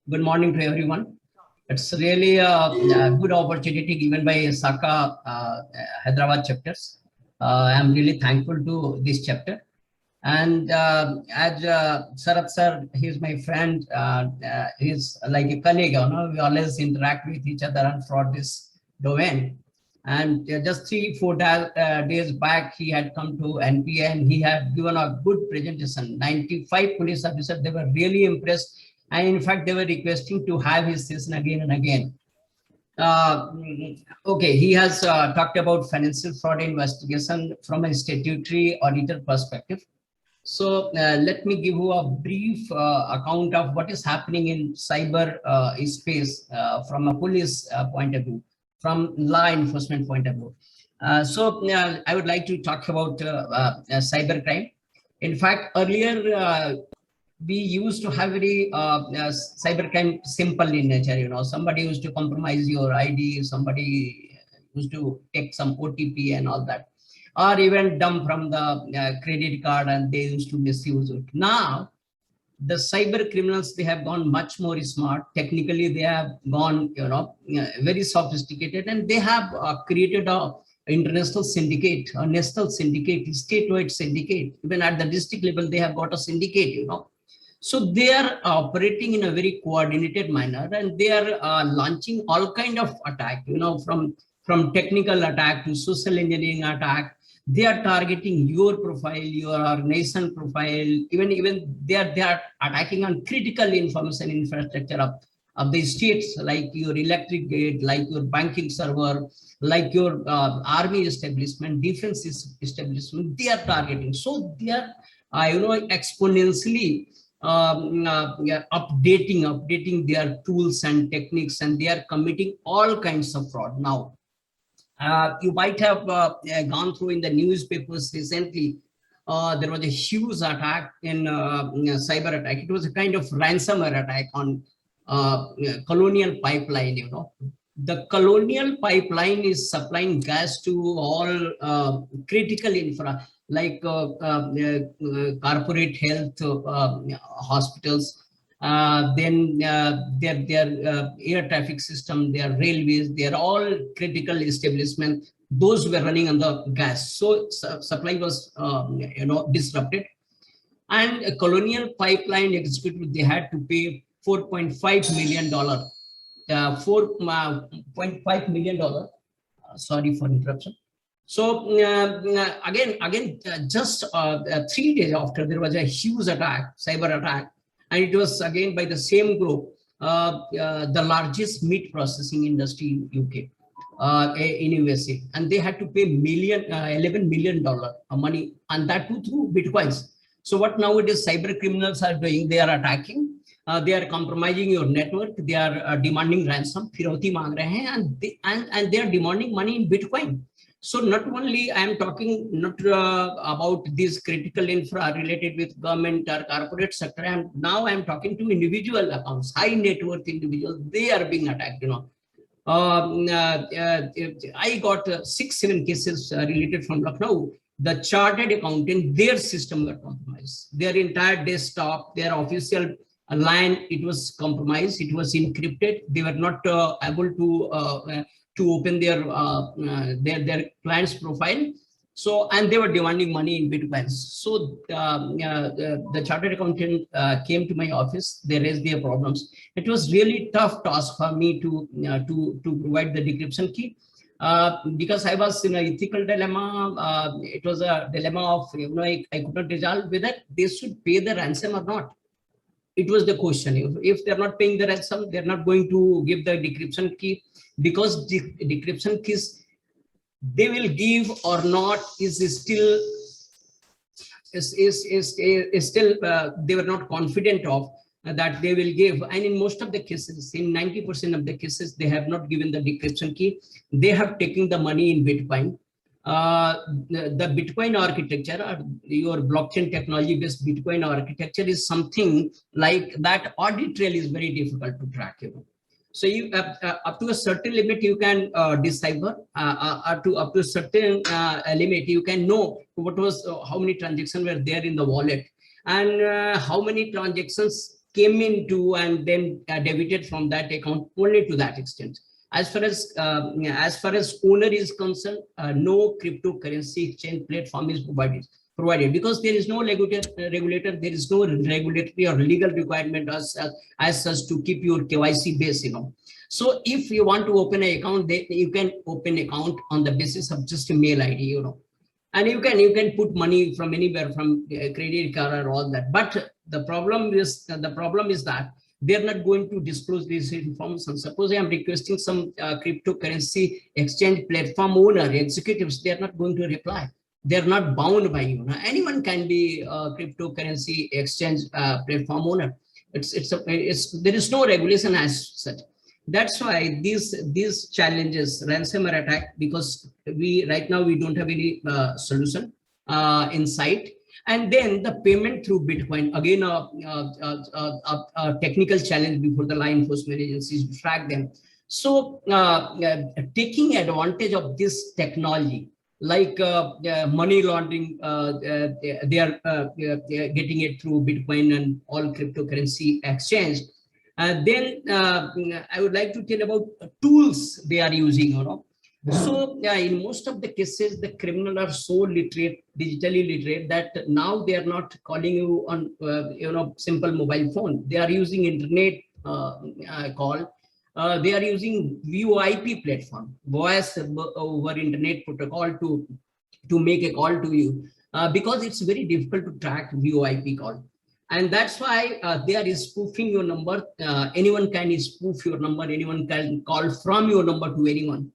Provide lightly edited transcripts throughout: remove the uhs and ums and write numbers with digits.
Good morning to everyone. It's really a good opportunity given by Saka Hyderabad chapters. I'm really thankful to this chapter. And as Sarath sir, he's my friend. He's like a colleague. We always interact with each other and throughout this domain. And just 3-4 days back, he had come to NPA and he had given a good presentation. 95 police officers, they were really impressed. And in fact, they were requesting to have his session again and again. Okay, he has talked about financial fraud investigation from a statutory auditor perspective. So let me give you a brief account of what is happening in cyber space from a police point of view, from law enforcement point of view. I would like to talk about cyber crime. In fact, earlier we used to have very cybercrime simple in nature. Somebody used to compromise your ID, somebody used to take some OTP and all that, or even dump from the credit card and they used to misuse it. Now the cyber criminals, they have gone much more smart. Technically they have gone very sophisticated, and they have created a international syndicate, a national syndicate, statewide syndicate. Even at the district level they have got a syndicate. So they are operating in a very coordinated manner, and they are launching all kind of attack, from technical attack to social engineering attack. They are targeting your profile, your organization profile, even they are attacking on critical information infrastructure of the states, like your electric grid, like your banking server, like your army establishment, defense establishment. They are targeting. So they are exponentially yeah, updating their tools and techniques, and they are committing all kinds of fraud. Now you might have gone through in the newspapers recently. There was a huge attack in cyber attack. It was a kind of ransomware attack on Colonial Pipeline. The Colonial Pipeline is supplying gas to all critical infra, like corporate health hospitals, then their air traffic system, their railways, they are all critical establishment. Those were running on the gas, so supply was disrupted. And a Colonial Pipeline executive, they had to pay $4.5 million. $4.5 million. Sorry for interruption. So again, just 3 days after, there was a huge attack, cyber attack, and it was again by the same group, the largest meat processing industry in UK, in USA, and they had to pay $11 million money, and that too through bitcoins. So what nowadays cyber criminals are doing, they are attacking. They are compromising your network. They are demanding ransom, firauti mang rahe hain, and they are demanding money in Bitcoin. So not only I am talking not about these critical infra related with government or corporate sector. Now I am talking to individual accounts, high net worth individuals. They are being attacked. I got 6-7 cases related from Lucknow. The chartered accountant, their system got compromised. Their entire desktop, their official line, it was compromised. It was encrypted. They were not able to open their client's profile. So, and they were demanding money in bitcoins. So the chartered accountant came to my office. They raised their problems. It was really tough task for me to provide the decryption key. Because I was in an ethical dilemma. It was a dilemma of, I could not resolve whether they should pay the ransom or not. It was the question. If they're not paying the ransom, they're not going to give the decryption key, because the decryption keys they will give or not is still they were not confident of that they will give. And in most of the cases, in 90% of the cases, they have not given the decryption key. They have taken the money in Bitcoin. The Bitcoin architecture, or your blockchain technology based Bitcoin architecture, is something like that. Audit trail is very difficult to track. So you up to a certain limit you can decipher. Up to a certain limit you can know what was how many transactions were there in the wallet, and how many transactions came into and then debited from that account only to that extent. As far as owner is concerned, no cryptocurrency exchange platform is provided because there is no regulator, there is no regulatory or legal requirement as such to keep your KYC base, So if you want to open an account, you can open account on the basis of just a mail ID, and you can put money from anywhere, from credit card or all that. But the problem is that they're not going to disclose this information. Suppose I am requesting some cryptocurrency exchange platform owner executives, they're not going to reply. They're not bound by you. Anyone can be a cryptocurrency exchange platform owner. There is no regulation as such. That's why these challenges, ransomware attack, because right now we don't have any solution in sight. And then the payment through Bitcoin, again, a technical challenge before the law enforcement agencies to track them. So taking advantage of this technology, like money laundering, they are getting it through Bitcoin and all cryptocurrency exchange. Then I would like to tell about tools they are using. So in most of the cases, the criminals are so literate, digitally literate, that now they are not calling you on simple mobile phone. They are using internet call. They are using VoIP platform, voice over internet protocol, to make a call to you, because it's very difficult to track VoIP call. And that's why they are spoofing your number. Anyone can spoof your number. Anyone can call from your number to anyone.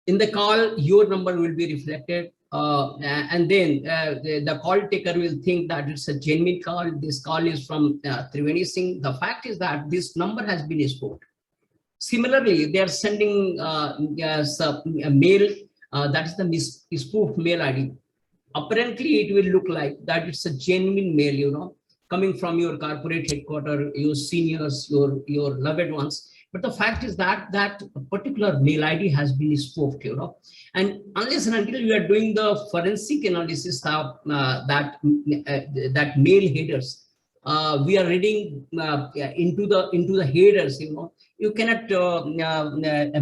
In the call, your number will be reflected. And then the call taker will think that it's a genuine call. This call is from Triveni Singh. The fact is that this number has been spoofed. Similarly, they are sending a mail, that is the spoofed mail ID. Apparently, it will look like that it's a genuine mail, coming from your corporate headquarters, your seniors, your loved ones. But the fact is that that particular mail ID has been spoofed, and unless and until you are doing the forensic analysis of that mail headers, we are reading into the headers, you cannot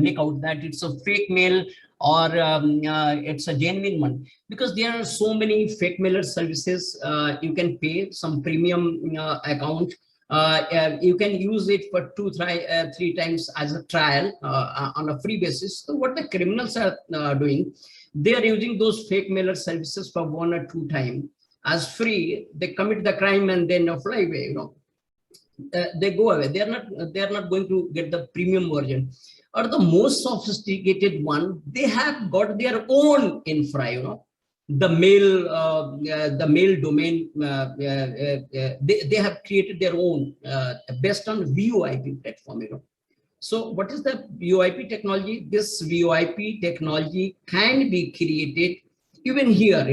make out that it's a fake mail or it's a genuine one, because there are so many fake mailer services. You can pay some premium account. You can use it for 2-3 times as a trial on a free basis. So what the criminals are doing, they are using those fake mailer services for 1 or 2 times as free. They commit the crime and then fly away. They go away. They are not going to get the premium version. Or the most sophisticated one, they have got their own infra, the mail domain. They have created their own based on VoIP platform. So what is the VoIP technology? This VoIP technology can be created even here,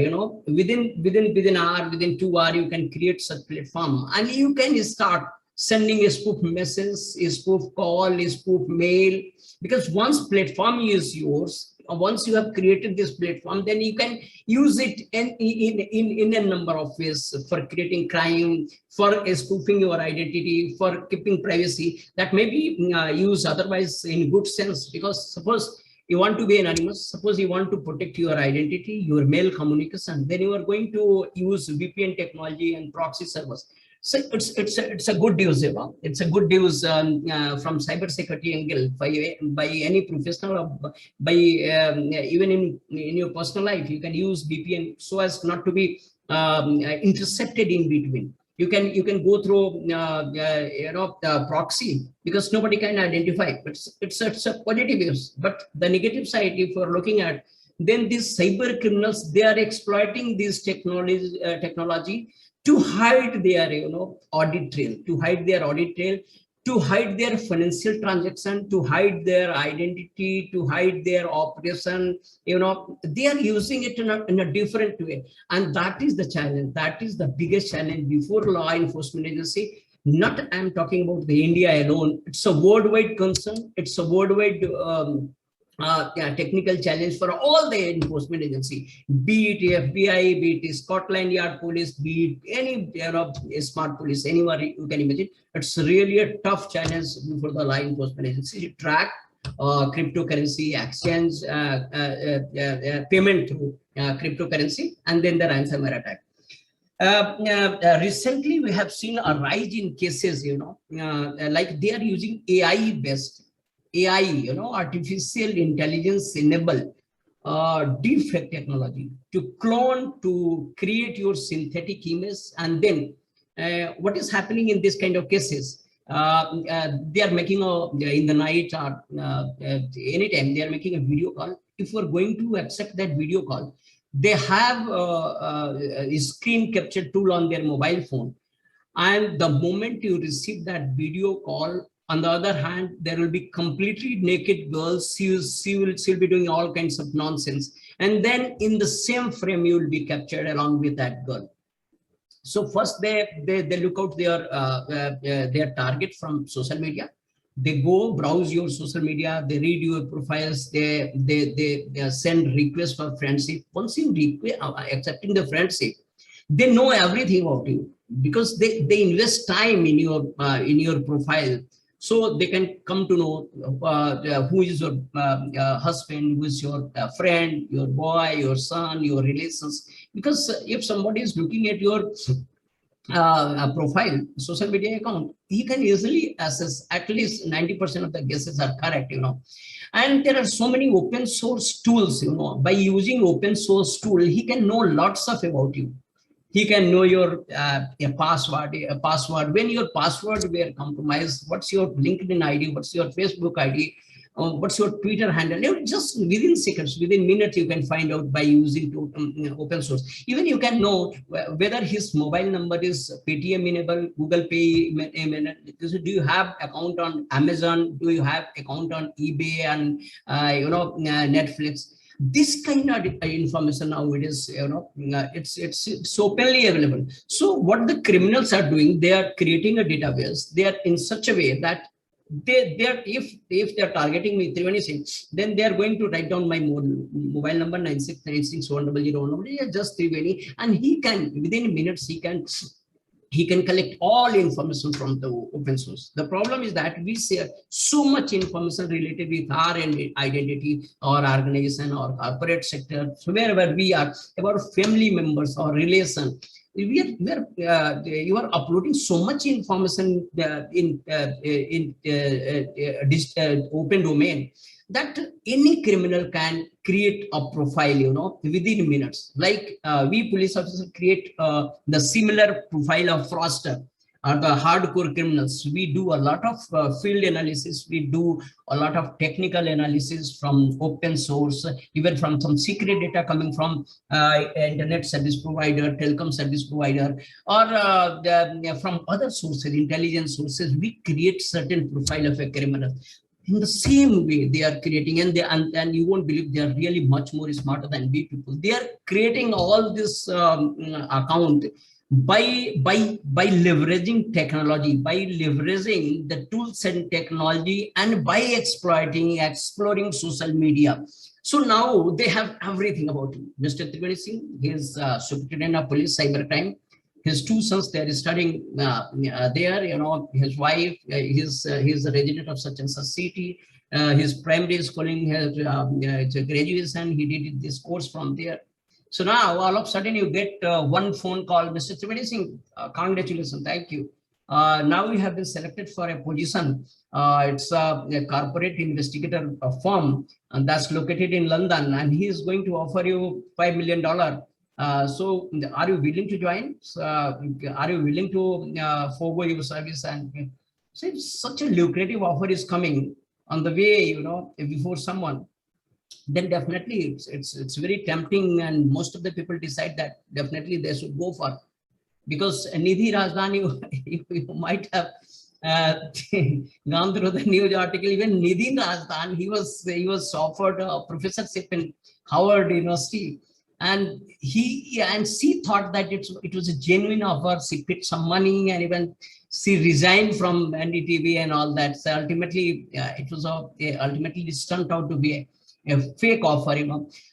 within hour, within 2 hours, you can create such platform, and you can start sending a spoof message, a spoof call, a spoof mail. Because once platform is yours, once you have created this platform, then you can use it in a number of ways, for creating crime, for spoofing your identity, for keeping privacy, that may be used otherwise in good sense. Because suppose you want to be anonymous, suppose you want to protect your identity, your mail communication, then you are going to use VPN technology and proxy servers. So it's a good use, it's a good use from cybersecurity angle by any professional, by even in your personal life. You can use VPN so as not to be intercepted in between. You can go through proxy, because nobody can identify. But it's a positive use. But the negative side, if you're looking at, then these cyber criminals, they are exploiting this technology to hide their audit trail, to hide their financial transaction, to hide their identity, to hide their operation. They are using it in a different way, and that is the challenge. That is the biggest challenge before law enforcement agency. Not I'm talking about the India alone. It's a worldwide concern. It's a worldwide yeah, technical challenge for all the enforcement agency, be it FBI, be it Scotland Yard police, be it any smart police, anywhere you can imagine. It's really a tough challenge for the law enforcement agency to track cryptocurrency exchange, payment through cryptocurrency, and then the ransomware attack. Recently, we have seen a rise in cases, like they are using AI, artificial intelligence enable deepfake technology to clone, to create your synthetic image. And then what is happening in this kind of cases? They are making in the night or anytime they are making a video call. If we're going to accept that video call, they have a screen capture tool on their mobile phone, and the moment you receive that video call, on the other hand, there will be completely naked girls. She'll be doing all kinds of nonsense, and then in the same frame you will be captured along with that girl. So first they look out their target from social media. They go browse your social media, they read your profiles, they send requests for friendship. Once you accepting the friendship, they know everything about you, because they invest time in your profile, so they can come to know who is your husband, who is your friend, your boy, your son, your relations. Because if somebody is looking at your profile, social media account, he can easily assess at least 90% of the guesses are correct, And there are so many open source tools, by using open source tool, he can know lots of about you. He can know your password. When your password were compromised, what's your LinkedIn ID, what's your Facebook ID, what's your Twitter handle. Just within seconds, within minutes, you can find out by using open source. Even you can know whether his mobile number is Paytm enabled, Google Pay enabled. Do you have account on Amazon? Do you have account on eBay and Netflix? This kind of information nowadays, it's openly available. So what the criminals are doing, they are creating a database. They are in such a way that if they are targeting me Triveni Singh, then they are going to write down my mobile number 96961001. Just Triveni, and he can within minutes he can collect all information from the open source. The problem is that we share so much information related with our identity or organization or corporate sector, so wherever we are, about family members or relation. You are uploading so much information in open domain, that any criminal can create a profile, within minutes. Like we police officers create the similar profile of fraudster or the hardcore criminals. We do a lot of field analysis. We do a lot of technical analysis from open source, even from some secret data coming from internet service provider, telecom service provider, or from other sources, intelligence sources. We create certain profile of a criminal. In the same way, they are creating, and you won't believe, they are really much more smarter than we people. They are creating all this account by leveraging technology, by leveraging the tools and technology, and by exploring social media. So now they have everything about you. Mr. Triveni Singh, he is Superintendent of Police Cybercrime. His two sons, they are studying there. His wife, he's a resident of such and such city. His primary schooling has it's a graduation. He did this course from there. So now all of a sudden you get one phone call, Mr. Triveni Singh, congratulations, thank you. Now you have been selected for a position. It's a corporate investigator firm, and that's located in London, and he is going to offer you $5 million. So are you willing to join? Are you willing to forego your service? And so if such a lucrative offer is coming on the way, before someone, then definitely it's very tempting, and most of the people decide that definitely they should go for. Because Nidhi Rajdhani, you might have gone through the news article. Even Nidhi Rajdhan, he was offered a professorship in Howard University, and she thought that it was a genuine offer. She picked some money, and even she resigned from NDTV and all that. So ultimately, it was ultimately turned out to be a fake offer,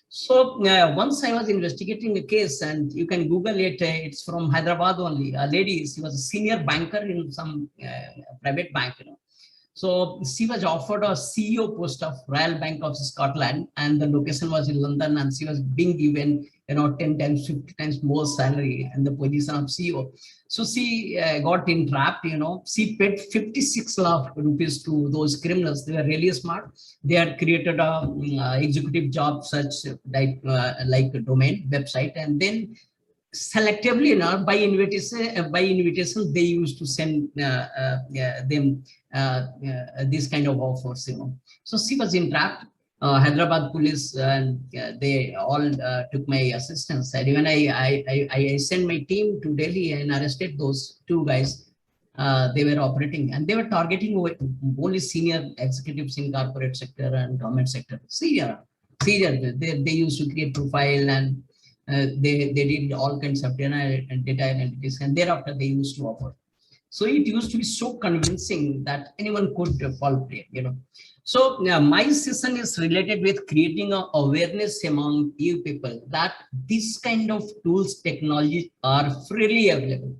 So once I was investigating a case, and you can Google it, it's from Hyderabad only. A lady, she was a senior banker in some private bank, So she was offered a CEO post of Royal Bank of Scotland, and the location was in London, and she was being given, 10 times, 50 times more salary and the position of CEO. So she got entrapped, She paid 56 lakh rupees to those criminals. They were really smart. They had created a executive job search like a domain website, and then selectively, not by invitation they used to send them this kind of offers, So she was entrapped. Hyderabad police, and they all took my assistance. And even I sent my team to Delhi and arrested those two guys. They were operating, and they were targeting only senior executives in corporate sector and government sector. Senior. They used to create profile, and they did all kinds of data analytics, and thereafter they used to offer. So it used to be so convincing that anyone could fall prey, So my session is related with creating an awareness among you people that this kind of tools, technologies are freely available.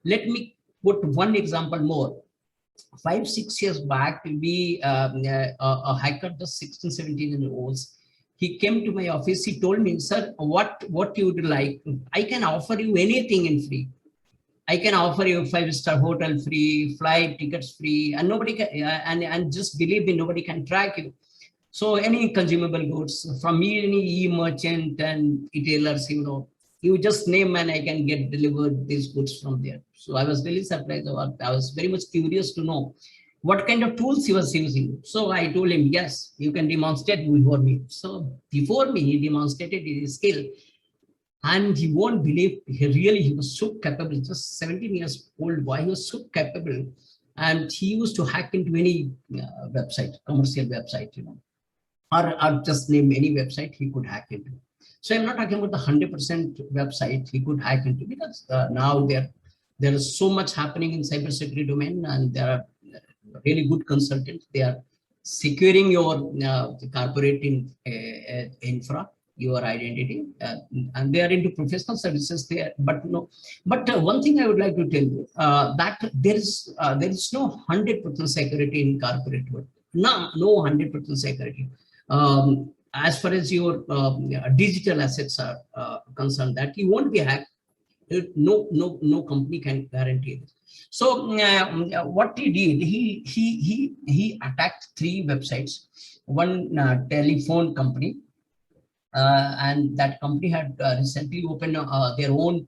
Let me put one example more. 5-6 years back, a hacker, just 16-17-year-olds, he came to my office. He told me, sir, what you would like? I can offer you anything in free. I can offer you 5-star hotel free, flight tickets free, and nobody can, and just believe me, nobody can track you. So any consumable goods from me, any e-merchant and retailers, you just name and I can get delivered these goods from there. So I was really surprised. I was very much curious to know what kind of tools he was using. So I told him, yes, you can demonstrate before me. So before me, he demonstrated his skill. And you won't believe, he was so capable, just 17 years old boy, he was so capable. And he used to hack into any website, commercial website, or just name any website he could hack into. So I'm not talking about the 100% website he could hack into, because now there is so much happening in cybersecurity domain, and there are really good consultants. They are securing your corporate infra, your identity, and they are into professional services there. But one thing I would like to tell you, that there is no 100% security in corporate world. No 100% security. As far as your digital assets are concerned, that you won't be hacked. No company can guarantee this. So what he did, he attacked 3 websites. One telephone company, and that company had recently opened their own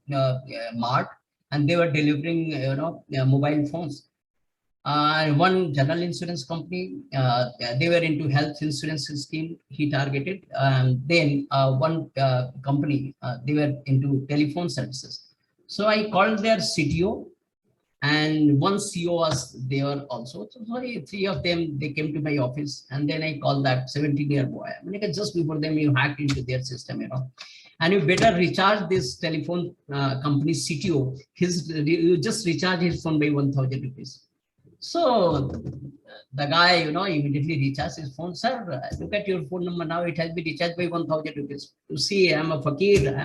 mart, and they were delivering mobile phones. One general insurance company, they were into health insurance scheme he targeted. Then one company, they were into telephone services. So I called their CTO, and one CEO was there also. So 3 of them, they came to my office, and then I called that 17-year boy. I mean, just before them, you hacked into their system, and you better recharge this telephone company CTO. You just recharge his phone by 1,000 rupees. So the guy, immediately recharged his phone. Sir, look at your phone number now. It has been recharged by 1,000 rupees. You see, I'm a fakir.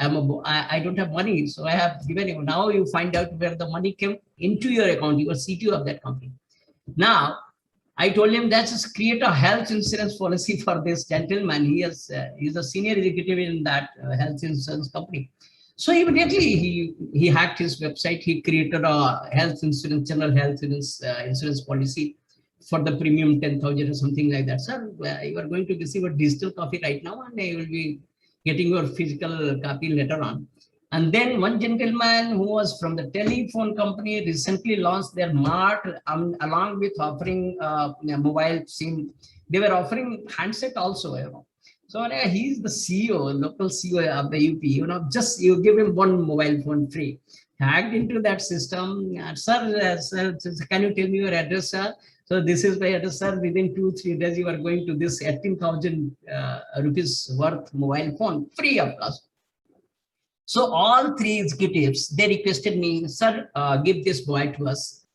I don't have money, so I have given you. Now you find out where the money came into your account. You are CTO of that company. Now, I told him, let's create a health insurance policy for this gentleman. He's a senior executive in that health insurance company. So immediately he hacked his website. He created a health insurance, general health insurance policy for the premium 10,000 or something like that. Sir, you are going to receive a digital copy right now, and I will be getting your physical copy later on. And then one gentleman who was from the telephone company recently launched their mart, along with offering mobile SIM. They were offering handset also, So he's the CEO, local CEO of the UP. Just you give him one mobile phone free. Hacked into that system. Sir, can you tell me your address, sir? So this is my address, sir. Within 2-3 days, you are going to this 18,000 rupees worth mobile phone, free of cost. So all 3 executives, they requested me, sir, give this boy to us.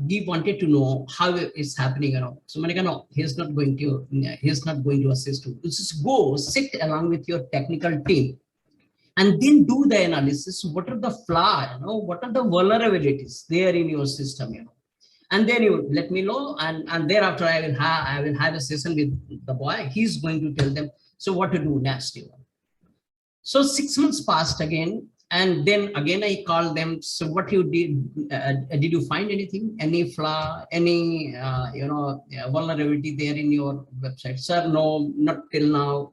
we wanted to know how it's happening. So Manika, no, he's not going to assist you. Just go sit along with your technical team and then do the analysis. What are the flaws? What are the vulnerabilities there in your system? And then you let me know, and thereafter I will have a session with the boy. He's going to tell them so what to do next. So 6 months passed again, and then again I called them. So what you did you find anything, any flaw, any vulnerability there in your website? Sir, no, not till now.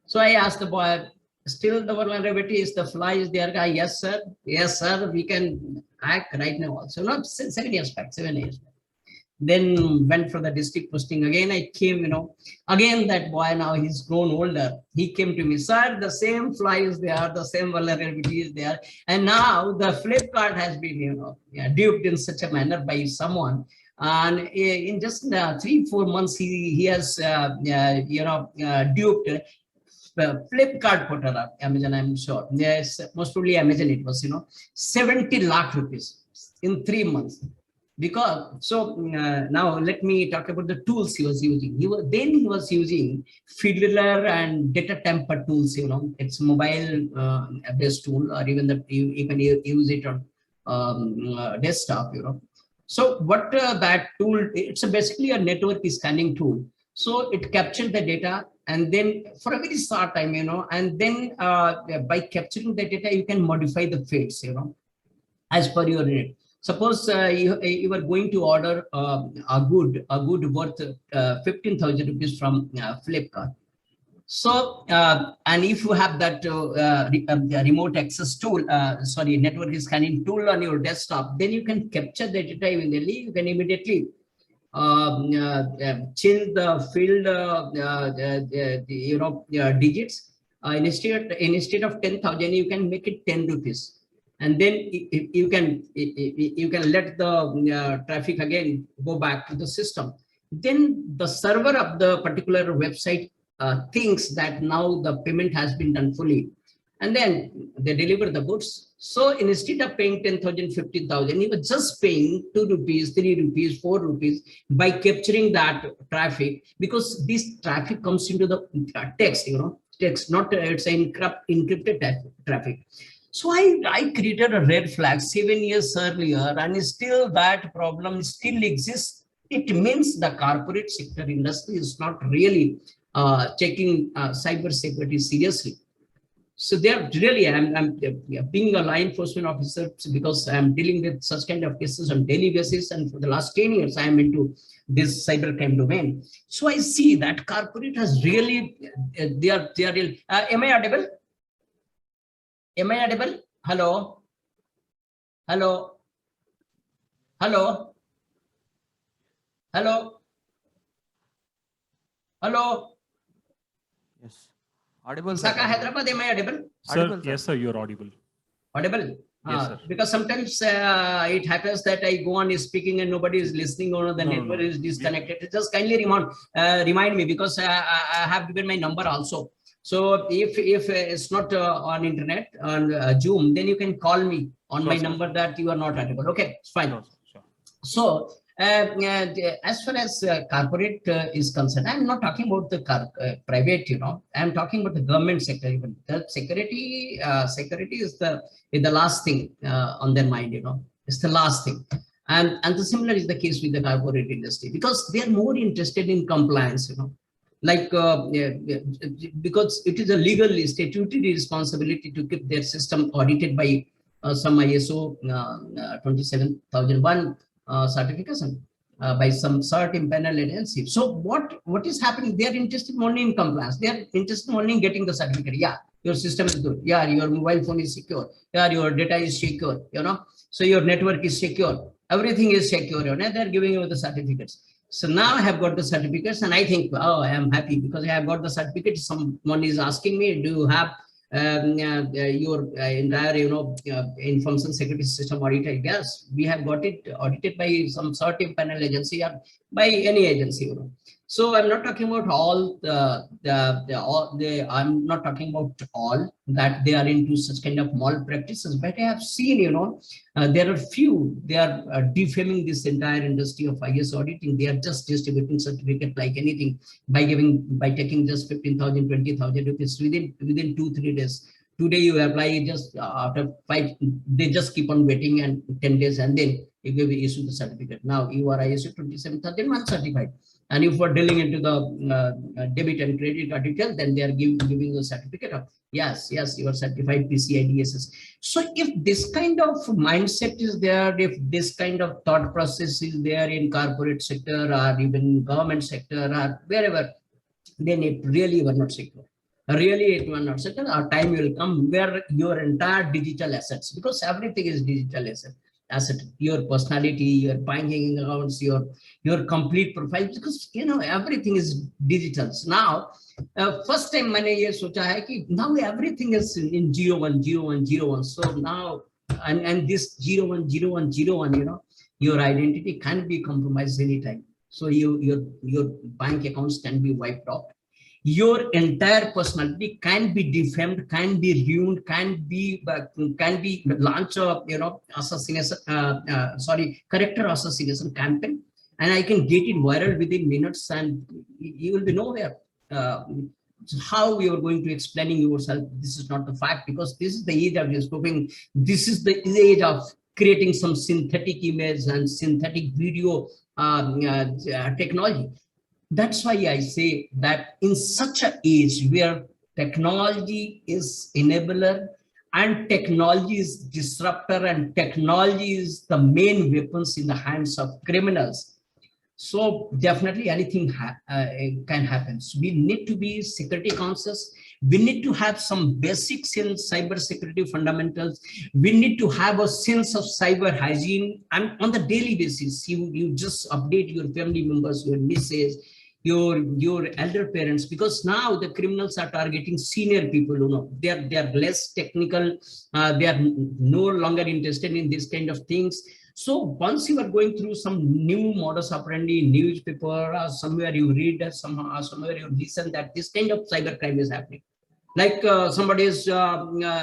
So I asked the boy, still the vulnerability is the flaw is there? Guy, yes sir, we can act right now also. Not 7 years back, 7 years back. Then went for the district posting again. I came, again that boy, now he's grown older. He came to me, sir, the same fly is there, the same vulnerability is there. And now the Flipkart has been, duped in such a manner by someone. And in just 3-4 months, he has, duped Flipkart put her up, Amazon, I'm sure. Yes, most probably Amazon it was, 70 lakh rupees in 3 months. Because so now let me talk about the tools he was using. He was using Fiddler and Data Temper tools. It's mobile based tool, or even that you can use it on desktop. So what that tool? It's basically a network scanning tool. So it captured the data, and then for a very short time, and then by capturing the data, you can modify the fields, as per your need. Suppose you are going to order a good worth 15,000 rupees from Flipkart. So and if you have that remote access tool, network scanning tool on your desktop, then you can capture the data immediately. You can immediately change the field digits. Instead of 10,000, you can make it 10 rupees. And then you can let the traffic again go back to the system. Then the server of the particular website thinks that now the payment has been done fully, and then they deliver the goods. So instead of paying 10,000, 15,000, you were just paying 2 rupees, 3 rupees, 4 rupees by capturing that traffic, because this traffic comes into the text, text, not it's encrypted traffic. So I created a red flag 7 years earlier, and still that problem still exists. It means the corporate sector industry is not really taking cyber security seriously. So they're really, I'm being a law enforcement officer because I'm dealing with such kind of cases on daily basis, and for the last 10 years I am into this cybercrime domain. So I see that corporate has really, they are really, am I audible? Am I audible? Hello? Hello? Hello? Hello? Hello? Yes. Audible. Saka Hyderabad, am I audible? Sir, Audible, yes, sir, you're audible. Audible? Yes, sir. Because sometimes it happens that I go on speaking and nobody is listening, or the network is disconnected. Just kindly remind me, because I have given my number also. So if it's not on internet, on Zoom, then you can call me on my number that you are not audible. Okay, it's fine. Sure. So as far as corporate is concerned, I'm not talking about the private, I'm talking about the government sector. Even the security is the last thing on their mind, it's the last thing. And the similar is the case with the corporate industry, because they are more interested in compliance, like because it is a legal statutory responsibility to keep their system audited by some ISO 27001 certification by some cert impanel agency. So what is happening? They are interested only in compliance. They are interested only in getting the certificate. Yeah, your system is good. Yeah, your mobile phone is secure. Yeah, your data is secure. So your network is secure. Everything is secure. They're giving you the certificates. So now I have got the certificates, and I think, oh, I am happy because I have got the certificate. Someone is asking me, do you have your entire, information security system audited? Yes, we have got it audited by some sort of panel agency or by any agency. So I'm not talking about all I'm not talking about all that they are into such kind of malpractices, but I have seen, there are few, they are defaming this entire industry of IS auditing. They are just distributing certificate like anything by taking just 15,000, 20,000 rupees within 2-3 days. Today you apply, just after 5, they just keep on waiting and 10 days, and then you give issue the certificate. Now you are ISO 27001 certified. And if we're dealing into the debit and credit card detail, then they are giving a certificate of, yes, you are certified PCI DSS. So if this kind of mindset is there, if this kind of thought process is there in corporate sector or even government sector or wherever, then it really were not secure. Really, it will not secure. Our time will come where your entire digital assets, because everything is digital asset, your personality, your banking accounts, your complete profile, because everything is digital. Now, first time मैंने ये सोचा है कि now everything is in 010101. So now, and this 010101, your identity can be compromised anytime. So your bank accounts can be wiped out. Your entire personality can be defamed, can be ruined, can be launched assassination, character assassination campaign, and I can get it viral within minutes, and you will be nowhere. How you are going to explaining yourself? This is not the fact, because this is the age of discovering. This is the age of creating some synthetic image and synthetic video technology. That's why I say that in such an age where technology is enabler and technology is disruptor and technology is the main weapons in the hands of criminals, so definitely anything can happen. So we need to be security conscious. We need to have some basics in cyber security fundamentals. We need to have a sense of cyber hygiene, and on the daily basis, you just update your family members, your nieces, your elder parents, because now the criminals are targeting senior people. They are less technical. They are no longer interested in this kind of things. So once you are going through some new modus operandi, newspaper or somewhere you read, somewhere you listen that this kind of cyber crime is happening. Like somebody is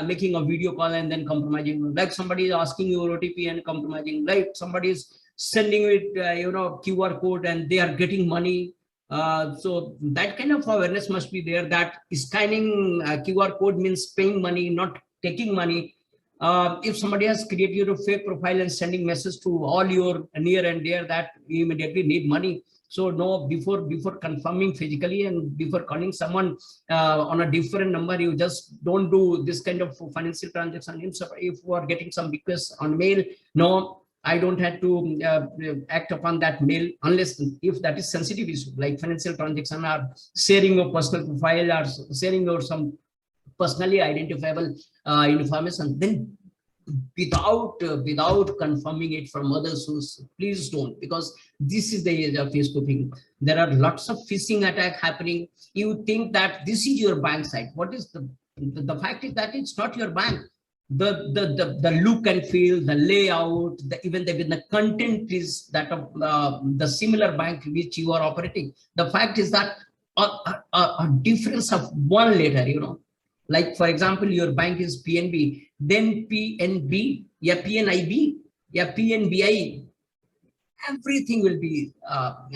making a video call and then compromising, like somebody is asking you OTP and compromising, like somebody is sending it QR code and they are getting money. So that kind of awareness must be there, that scanning QR code means paying money, not taking money. If somebody has created a fake profile and sending message to all your near and dear, that you immediately need money. So no, before confirming physically and before calling someone on a different number, you just don't do this kind of financial transaction. If you are getting some requests on mail, no, I don't have to act upon that mail unless if that is sensitive issue, like financial transaction or sharing your personal profile or sharing your some personally identifiable information. Then without confirming it from other sources, please don't, because this is the age of phishing. There are lots of phishing attack happening. You think that this is your bank site. What is the fact is that it's not your bank. The look and feel, the layout, even the content is that of the similar bank which you are operating. The fact is that a difference of one letter, like for example, your bank is PNB, then PNB, yeah, PNIB, yeah, PNBI, everything will be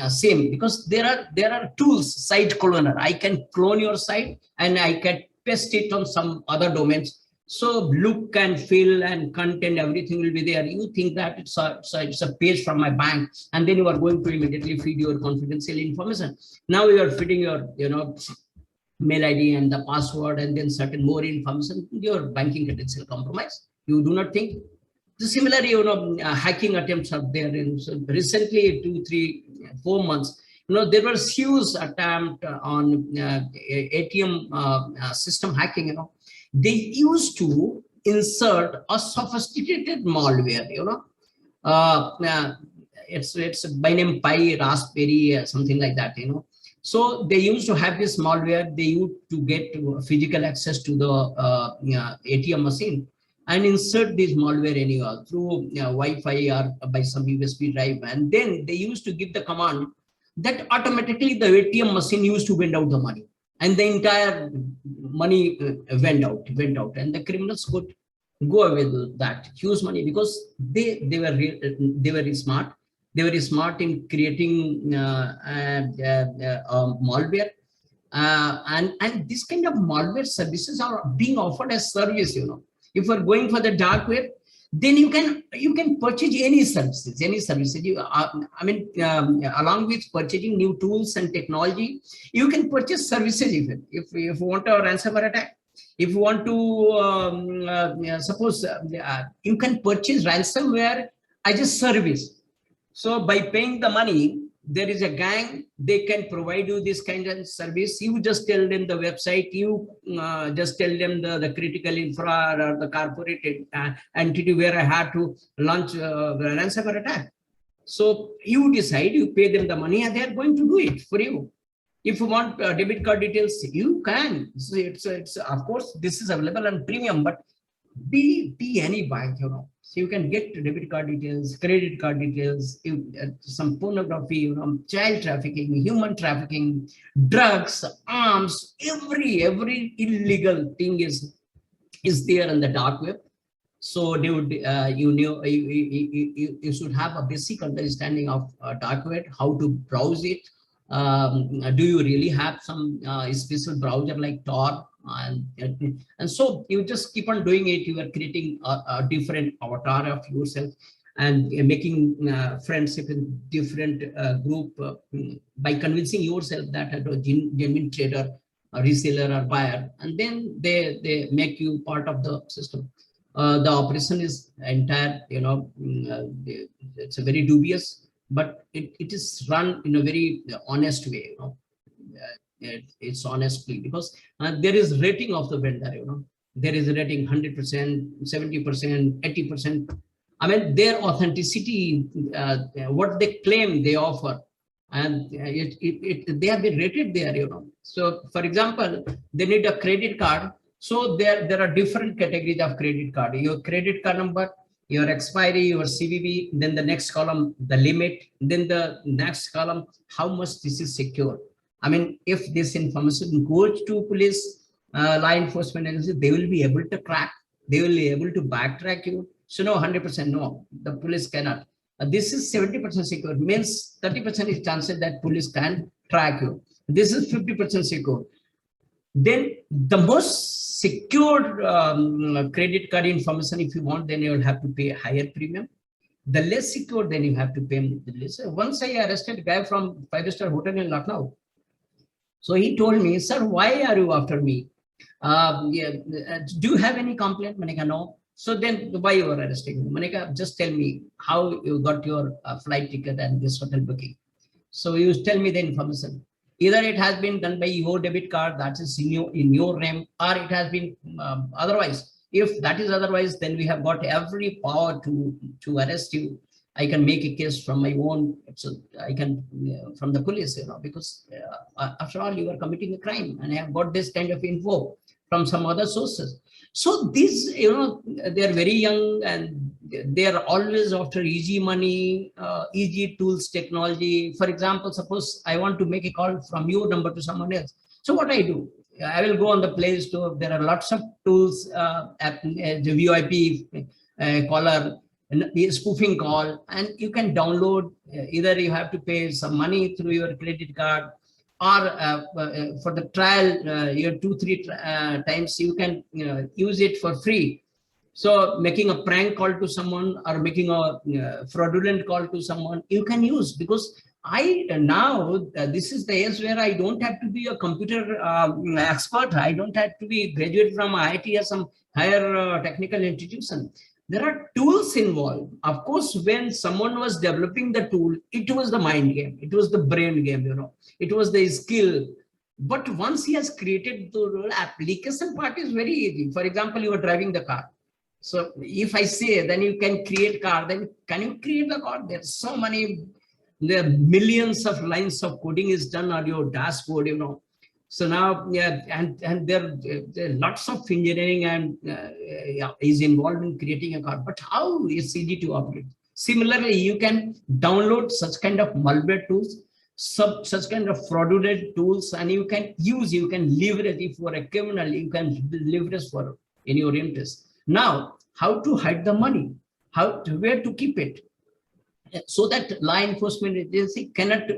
same, because there are tools, site cloner. I can clone your site and I can paste it on some other domains. So look and feel and content, everything will be there. You think that it's a page from my bank, and then you are going to immediately feed your confidential information. Now you are feeding your mail ID and the password and then certain more information, your banking credential compromise. You do not think. Similarly, hacking attempts are there. So recently, 2, 3, 4 months, there was huge attempt on ATM system hacking. They used to insert a sophisticated malware. It's by name Pi, Raspberry, something like that. So they used to have this malware. They used to get physical access to the ATM machine and insert this malware anywhere through Wi-Fi or by some USB drive. And then they used to give the command that automatically the ATM machine used to wind out the money, and the entire money went out, and the criminals could go away with that huge money because they were very smart. They were smart in creating malware, and this kind of malware services are being offered as service. If you're going for the dark web, then you can purchase any services. Along with purchasing new tools and technology, you can purchase services. Even if you want a ransomware attack, if you want to suppose you can purchase ransomware as a service. So by paying the money, there is a gang, they can provide you this kind of service. You just tell them the website, you just tell them the critical infra or the corporate entity where I had to launch the ransomware attack. So you decide, you pay them the money, and they are going to do it for you. If you want debit card details, you can. So it's of course this is available on premium, but be any bank, So you can get debit card details, credit card details, some pornography, child trafficking, human trafficking, drugs, arms, every illegal thing is there on the dark web. So they would you should have a basic understanding of dark web, how to browse it. Do you really have some special browser like Tor? And so you just keep on doing it. You are creating a different avatar of yourself and making friendship in different group by convincing yourself that a genuine trader, a reseller or buyer, and then they make you part of the system. The operation is entire, it's a very dubious, but it is run in a very honest way. It's honestly, because there is rating of the vendor. There is a rating 100%, 70%, 80%. I mean, their authenticity, what they claim they offer, and they have been rated there. So, for example, they need a credit card. So there are different categories of credit card. Your credit card number, your expiry, your CVV, then the next column, the limit, then the next column, how much this is secure. I mean, if this information goes to police, law enforcement agency, they will be able to crack, they will be able to backtrack you. So no, 100% no, the police cannot. This is 70% secure, means 30% is chances that police can track you. This is 50% secure. Then the most secured credit card information, if you want, then you will have to pay a higher premium. The less secure, then you have to pay the less. Once I arrested a guy from 5-star hotel in Lucknow. So he told me, sir, why are you after me? Do you have any complaint? Manika, no. So then why you are arresting me? Manika, just tell me how you got your flight ticket and this hotel booking. So you tell me the information. Either it has been done by your debit card, that is in your name, or it has been otherwise. If that is otherwise, then we have got every power to arrest you. I can make a case from my own, so I can from the police, because after all, you are committing a crime, and I have got this kind of info from some other sources. So these, they are very young and they are always after easy money, easy tools, technology. For example, suppose I want to make a call from your number to someone else. So what I do, I will go on the Play Store. There are lots of tools, the VoIP caller, spoofing call, and you can download. Either you have to pay some money through your credit card, or for the trial, your 2-3 times you can use it for free. So making a prank call to someone or making a fraudulent call to someone, you can use, because this is the age where I don't have to be a computer expert. I don't have to be graduate from IIT or some higher technical institution. There are tools involved. Of course, when someone was developing the tool, it was the mind game. It was the brain game, It was the skill. But once he has created the application part is very easy. For example, you are driving the car. So if I say, then you can create car, then can you create the car? There's so many, there are millions of lines of coding is done on your dashboard, So now, and there are lots of engineering and is involved in creating a car, but how is easy to operate? Similarly, you can download such kind of malware tools. such kind of fraudulent tools, and you can leverage. If you are a criminal, you can leverage for in your interest. Now, how to hide the money? Where to keep it? So that law enforcement agency cannot,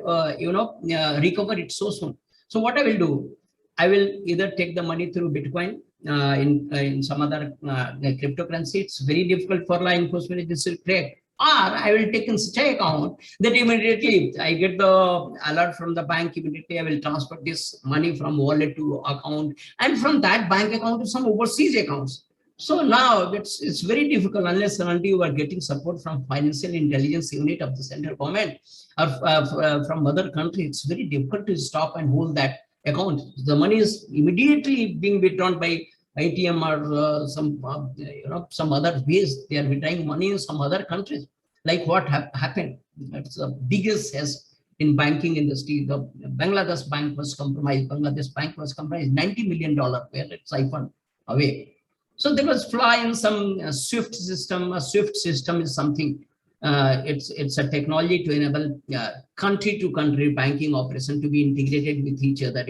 recover it so soon. So what I will do, I will either take the money through Bitcoin, in some other cryptocurrency. It's very difficult for law enforcement agency to track. Or I will take in such an account that immediately I get the alert from the bank. Immediately I will transfer this money from wallet to account, and from that bank account to some overseas accounts. So now it's very difficult unless and until you are getting support from financial intelligence unit of the central government or from other countries. It's very difficult to stop and hold that account. The money is immediately being withdrawn by ATM or some other ways. They are withdrawing money in some other countries. Like what happened? It's the biggest as in banking industry. The Bangladesh bank was compromised. $90 million where it's siphoned away. So there was flaw in some SWIFT system. A SWIFT system is something. It's a technology to enable country-to-country banking operation to be integrated with each other.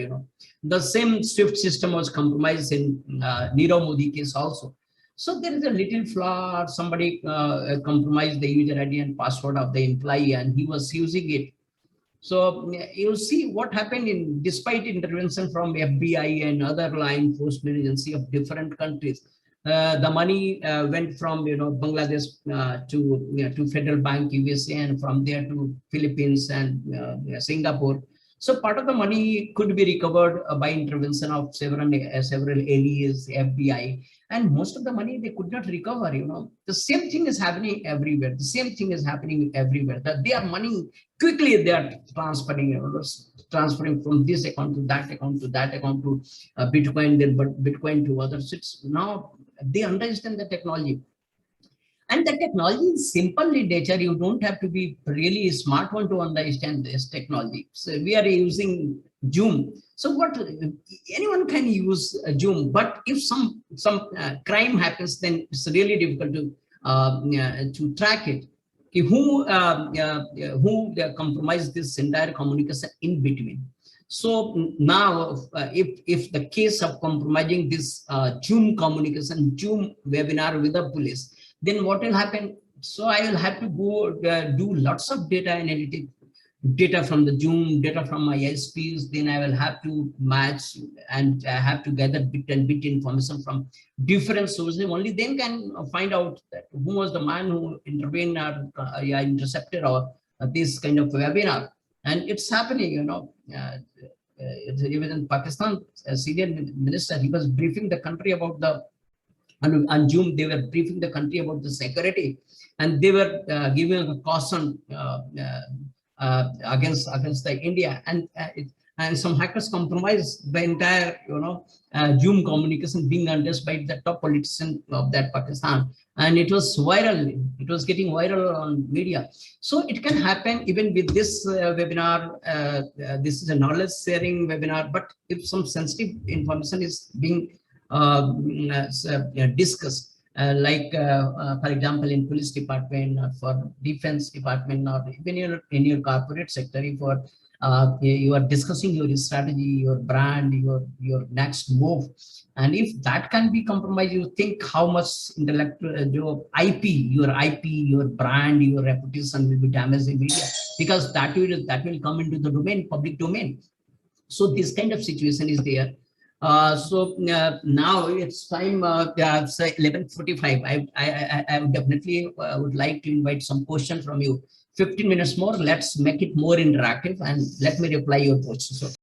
The same SWIFT system was compromised in Nirav Modi case also. So there is a little flaw. Somebody compromised the user ID and password of the employee, and he was using it. So you see what happened despite intervention from FBI and other law enforcement agency of different countries. The money went from Bangladesh to Federal Bank USA, and from there to Philippines and Singapore. So part of the money could be recovered by intervention of several alias, FBI, and most of the money they could not recover. The same thing is happening everywhere. That their money quickly they are transferring from this account to that account to that account to Bitcoin, then Bitcoin to others. It's now they understand the technology. And the technology is simple in nature. You don't have to be really smart one to understand this technology. So we are using Zoom. So what anyone can use Zoom, but if some crime happens, then it's really difficult to track it. Who compromised this entire communication in between? So now, if the case of compromising this Zoom communication, Zoom webinar with the police, then what will happen? So I will have to go do lots of data analytics, data from the Zoom, data from my ISPs. Then I will have to match and have to gather bit information from different sources. Only then can find out that who was the man who intervened or intercepted or this kind of webinar. And it's happening, even in Pakistan, a senior minister, he was briefing the country about on Zoom, they were briefing the country about the security, and they were giving a caution against the India, and some hackers compromised the entire Zoom communication being addressed by the top politician of that Pakistan, and it was viral. It was getting viral on media. So it can happen even with this webinar. This is a knowledge sharing webinar, but if some sensitive information is being discussed, for example, in police department or for defense department, or even in your corporate sector, if you are discussing your strategy, your brand, your next move, and if that can be compromised, you think how much intellectual your IP, your brand, your reputation will be damaged in media, because that will come into the public domain. So this kind of situation is there. So now it's time. It's 11:45. I definitely would like to invite some questions from you. 15 minutes more. Let's make it more interactive, and let me reply your questions. So